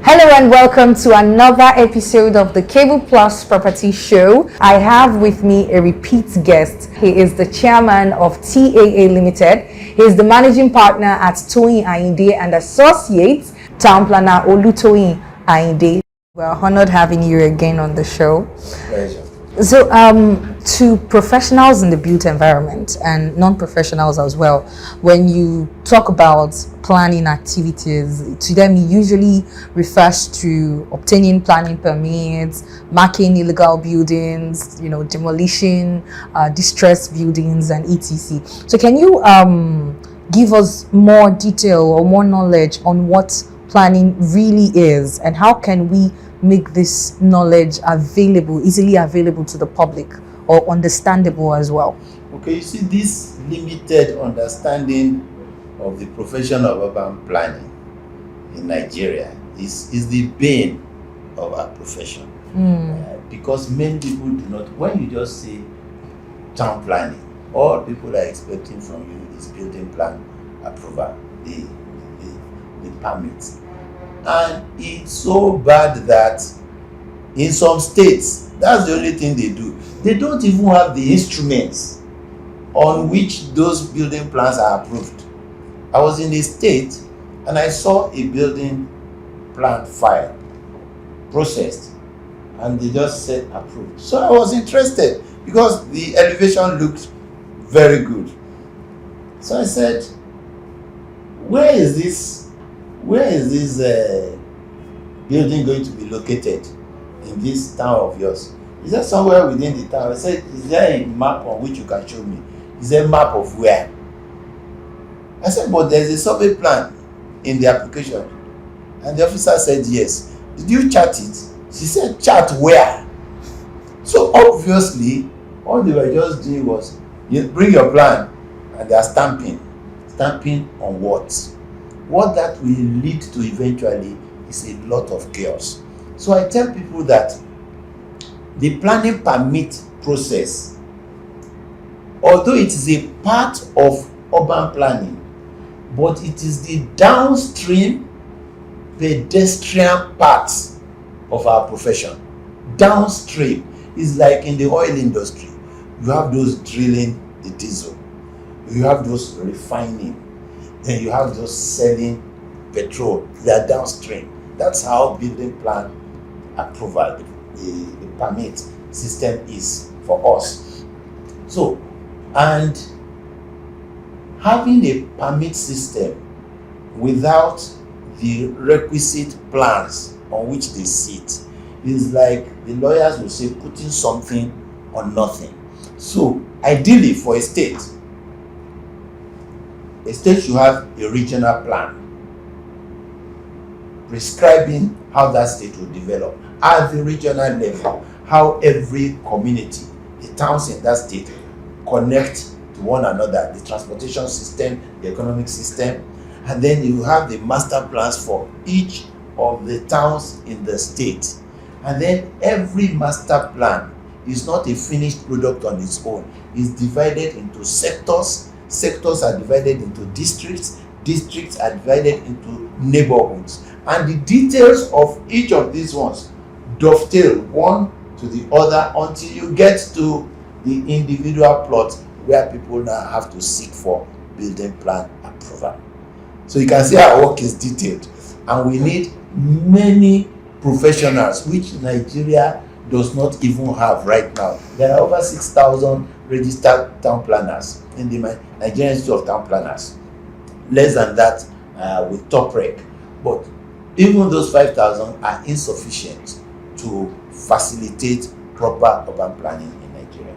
Hello and welcome to another episode of the Cable Plus Property Show. I have with me a repeat guest. He is the chairman of TAA Limited. He is the managing partner at Toyin Ayinde and Associates, Town Planner Olutoyin Ayinde. We're honored having you again on the show. Pleasure. So, to professionals in the built environment and non-professionals as well, when you talk about planning activities, to them it usually refers to obtaining planning permits, marking illegal buildings, demolition, distressed buildings, and etc. So, can you give us more detail or more knowledge on what planning really is, and how can we make this knowledge easily available to the public, or understandable as well? Okay, you see, this limited understanding of the profession of urban planning in Nigeria is the bane of our profession. Because many people do not, when you just say town planning, all people are expecting from you is building plan approval, the permits. And it's so bad that in some states, that's the only thing they do. They don't even have the instruments on which those building plans are approved. I was in a state and I saw a building plan file processed, and they just said approved. So I was interested because the elevation looked very good. So I said, where is this building going to be located in this town of yours? Is there somewhere within the town? I said, is there a map on which you can show me? Is there a map of where? I said, but there's a survey plan in the application. And the officer said, yes. Did you chart it? She said, chart where? So obviously, all they were just doing was, you bring your plan, and they are stamping. Stamping on what? What that will lead to eventually is a lot of chaos. So I tell people that the planning permit process, although it is a part of urban planning, but it is the downstream pedestrian part of our profession. Downstream is like in the oil industry. You have those drilling the diesel, you have those refining, then you have those selling petrol. They are downstream. That's how building plan approval, the permit system is for us. So, and having a permit system without the requisite plans on which they sit is like the lawyers will say putting something on nothing. So, ideally for a state should have a regional plan prescribing how that state will develop at the regional level, how every community, the towns in that state, connect to one another, the transportation system, the economic system, and then you have the master plans for each of the towns in the state. And then every master plan is not a finished product on its own. It's divided into sectors. Sectors are divided into districts. Districts are divided into neighborhoods. And the details of each of these ones dovetail one to the other until you get to the individual plot where people now have to seek for building plan approval. So you can see our work is detailed, and we need many professionals, which Nigeria does not even have right now. There are over 6,000 registered town planners in the Nigerian Institute of Town Planners. Less than that with top rec. But even those 5,000 are insufficient to facilitate proper urban planning in Nigeria.